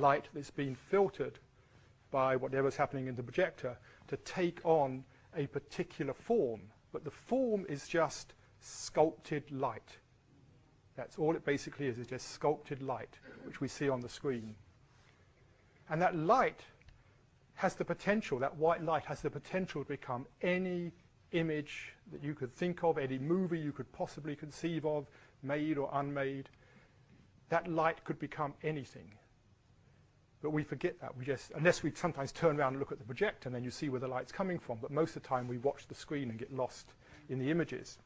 light that's been filtered by whatever's happening in the projector to take on a particular form. But the form is just sculpted light. That's all it basically is just sculpted light, which we see on the screen. And that light has the potential, that white light has the potential to become any image that you could think of, any movie you could possibly conceive of, made or unmade. That light could become anything. But we forget that. We just, unless we sometimes turn around and look at the projector and then you see where the light's coming from. But most of the time we watch the screen and get lost in the images.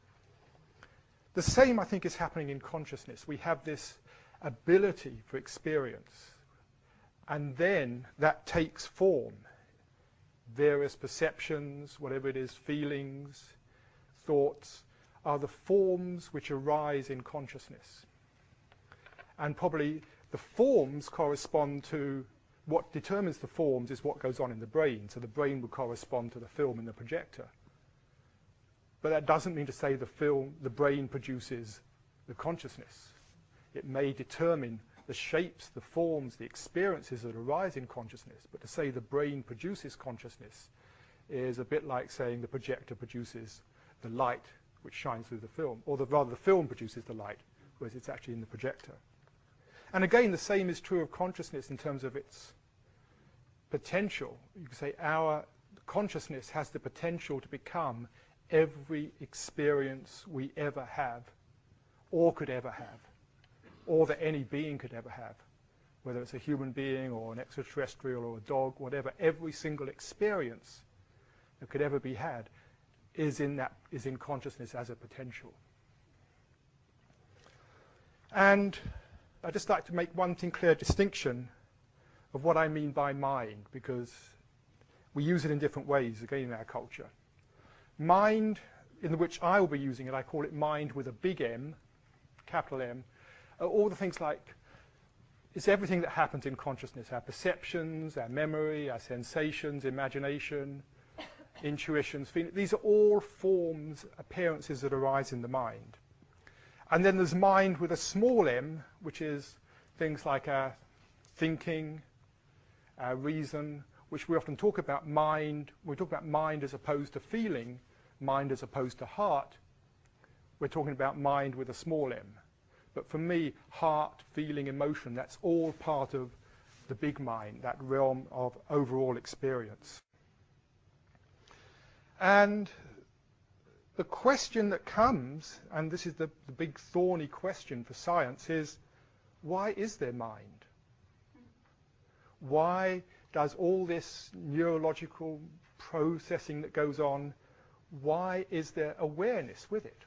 The same, I think, is happening in consciousness. We have this ability for experience. And then that takes form. Various perceptions, whatever it is, feelings, thoughts, are the forms which arise in consciousness. And probably the forms correspond to what determines the forms is what goes on in the brain. So the brain would correspond to the film in the projector. But that doesn't mean to say the brain produces the consciousness. It may determine the shapes, the forms, the experiences that arise in consciousness. But to say the brain produces consciousness is a bit like saying the projector produces the light which shines through the film, or rather the film produces the light, whereas it's actually in the projector. And again, the same is true of consciousness in terms of its potential. You could say our consciousness has the potential to become every experience we ever have, or could ever have, or that any being could ever have, whether it's a human being or an extraterrestrial or a dog, whatever. Every single experience that could ever be had is in consciousness as a potential. And I'd just like to make one thing clear, distinction of what I mean by mind, because we use it in different ways, again, in our culture. Mind, in which I will be using it, I call it mind with a big M, capital M, are all the things like, it's everything that happens in consciousness, our perceptions, our memory, our sensations, imagination, intuitions, feelings. These are all forms, appearances that arise in the mind. And then there's mind with a small m, which is things like our thinking, our reason, which we often talk about mind. We talk about mind as opposed to feeling, mind as opposed to heart. We're talking about mind with a small m. But for me, heart, feeling, emotion, that's all part of the big mind, that realm of overall experience. And the question that comes, and this is the big thorny question for science, is why is there mind? Why does all this neurological processing that goes on, why is there awareness with it?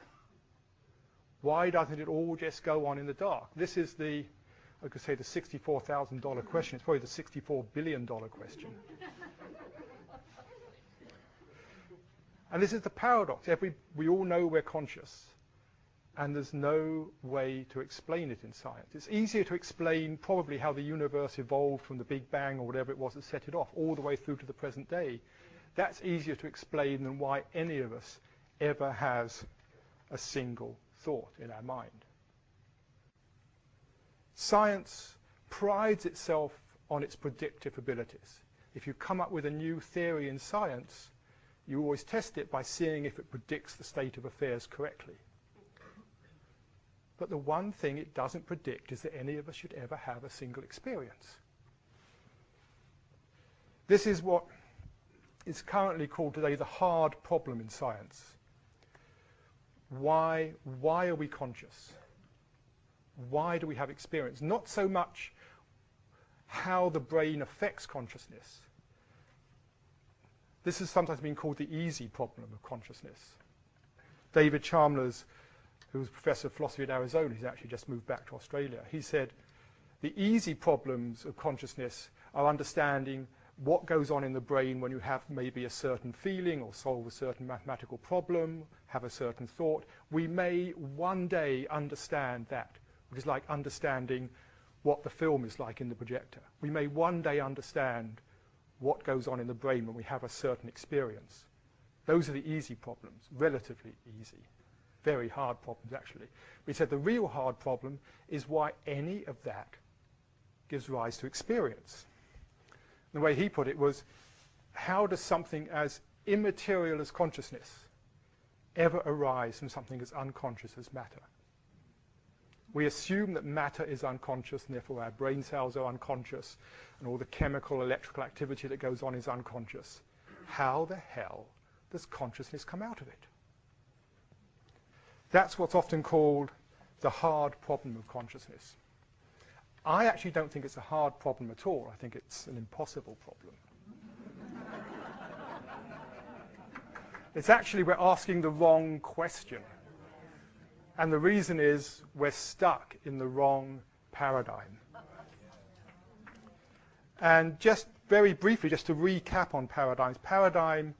Why doesn't it all just go on in the dark? This is the, I could say, the $64,000 question. It's probably the $64 billion question. And this is the paradox. We all know we're conscious, and there's no way to explain it in science. It's easier to explain probably how the universe evolved from the Big Bang or whatever it was that set it off, all the way through to the present day. That's easier to explain than why any of us ever has a single thought in our mind. Science prides itself on its predictive abilities. If you come up with a new theory in science, you always test it by seeing if it predicts the state of affairs correctly. But the one thing it doesn't predict is that any of us should ever have a single experience. This is what is currently called today the hard problem in science. Why are we conscious? Why do we have experience? Not so much how the brain affects consciousness. This has sometimes been called the easy problem of consciousness. David Chalmers, who was professor of philosophy at Arizona, he's actually just moved back to Australia, he said, the easy problems of consciousness are understanding what goes on in the brain when you have maybe a certain feeling or solve a certain mathematical problem, have a certain thought. We may one day understand that, which is like understanding what the film is like in the projector. We may one day understand what goes on in the brain when we have a certain experience. Those are the easy problems, relatively easy. Very hard problems, actually. We said the real hard problem is why any of that gives rise to experience. The way he put it was, how does something as immaterial as consciousness ever arise from something as unconscious as matter? We assume that matter is unconscious, and therefore our brain cells are unconscious, and all the chemical, electrical activity that goes on is unconscious. How the hell does consciousness come out of it? That's what's often called the hard problem of consciousness. I actually don't think it's a hard problem at all. I think it's an impossible problem. It's actually we're asking the wrong question. And the reason is we're stuck in the wrong paradigm. And just very briefly, just to recap on paradigms, paradigm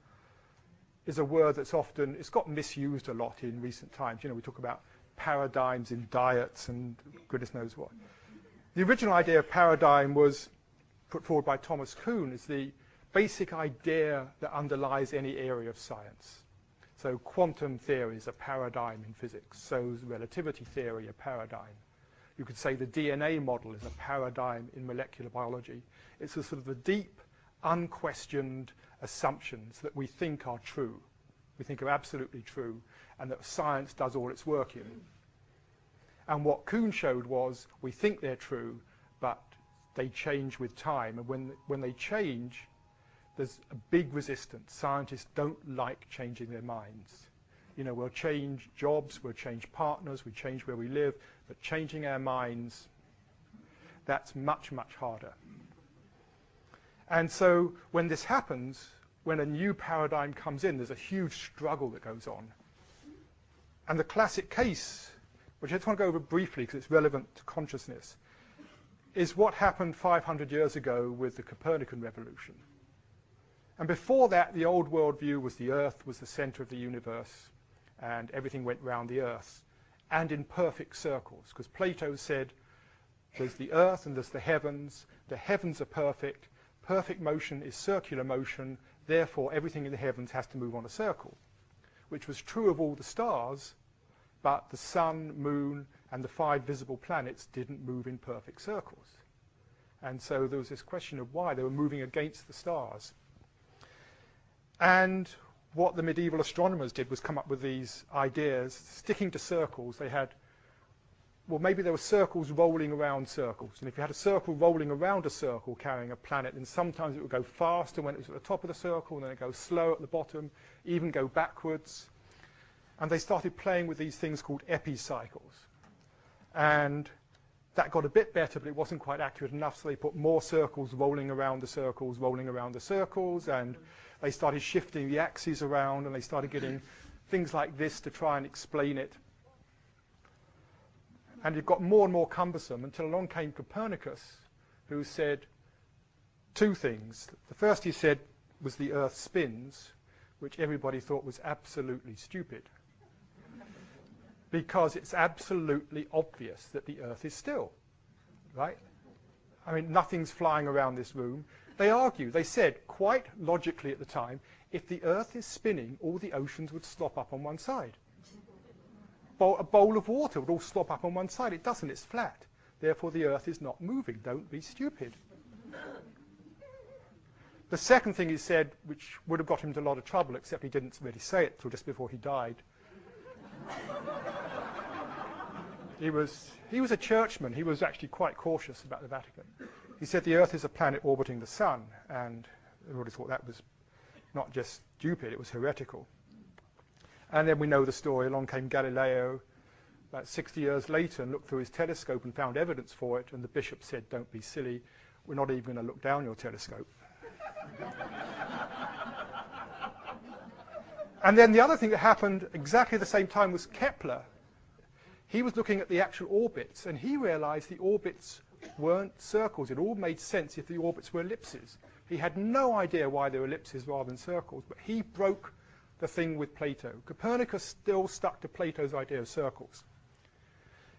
is a word that's often, it's got misused a lot in recent times. You know, we talk about paradigms in diets and goodness knows what. The original idea of paradigm was put forward by Thomas Kuhn as the basic idea that underlies any area of science. So quantum theory is a paradigm in physics. So is relativity theory a paradigm. You could say the DNA model is a paradigm in molecular biology. It's a sort of the deep, unquestioned assumptions that we think are true. We think are absolutely true, and that science does all its work in. And what Kuhn showed was we think they're true, but they change with time. And when they change, there's a big resistance. Scientists don't like changing their minds. You know, we'll change jobs, we'll change partners, we change where we live, but changing our minds, that's much, much harder. And so when this happens, when a new paradigm comes in, there's a huge struggle that goes on. And the classic case, which I just want to go over briefly because it's relevant to consciousness, is what happened 500 years ago with the Copernican revolution. And before that, the old worldview was the Earth was the center of the universe, and everything went round the Earth, and in perfect circles, because Plato said there's the Earth and there's the heavens. The heavens are perfect. Perfect motion is circular motion. Therefore, everything in the heavens has to move on a circle, which was true of all the stars, but the sun, moon, and the 5 visible planets didn't move in perfect circles. And so there was this question of why they were moving against the stars. And what the medieval astronomers did was come up with these ideas, sticking to circles. They had, well, maybe there were circles rolling around circles. And if you had a circle rolling around a circle carrying a planet, then sometimes it would go faster when it was at the top of the circle, and then it would go slow at the bottom, even go backwards. And they started playing with these things called epicycles. And that got a bit better, but it wasn't quite accurate enough, so they put more circles rolling around the circles, rolling around the circles, and they started shifting the axes around, and they started getting things like this to try and explain it. And it got more and more cumbersome until along came Copernicus, who said 2 things. The first he said was the Earth spins, which everybody thought was absolutely stupid, because it's absolutely obvious that the Earth is still, right? I mean, nothing's flying around this room. They argued, they said, quite logically at the time, if the Earth is spinning, all the oceans would slop up on one side. A bowl of water would all slop up on one side. It doesn't, it's flat. Therefore, the Earth is not moving. Don't be stupid. The second thing he said, which would have got him into a lot of trouble, except he didn't really say it till just before he died. He was a churchman. He was actually quite cautious about the Vatican. He said the Earth is a planet orbiting the sun, and everybody thought that was not just stupid, it was heretical. And then we know the story. Along came Galileo about 60 years later and looked through his telescope and found evidence for it, and the bishop said, don't be silly, we're not even going to look down your telescope. And then the other thing that happened exactly at the same time was Kepler. He was looking at the actual orbits, and he realized the orbits weren't circles. It all made sense if the orbits were ellipses. He had no idea why they were ellipses rather than circles, but he broke the thing with Plato. Copernicus still stuck to Plato's idea of circles.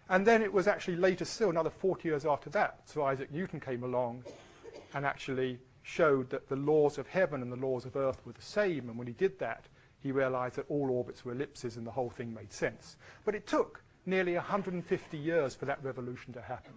And then it was actually later still, another 40 years after that, so Isaac Newton came along and actually showed that the laws of heaven and the laws of earth were the same, and when he did that, he realized that all orbits were ellipses and the whole thing made sense. But it took nearly 150 years for that revolution to happen.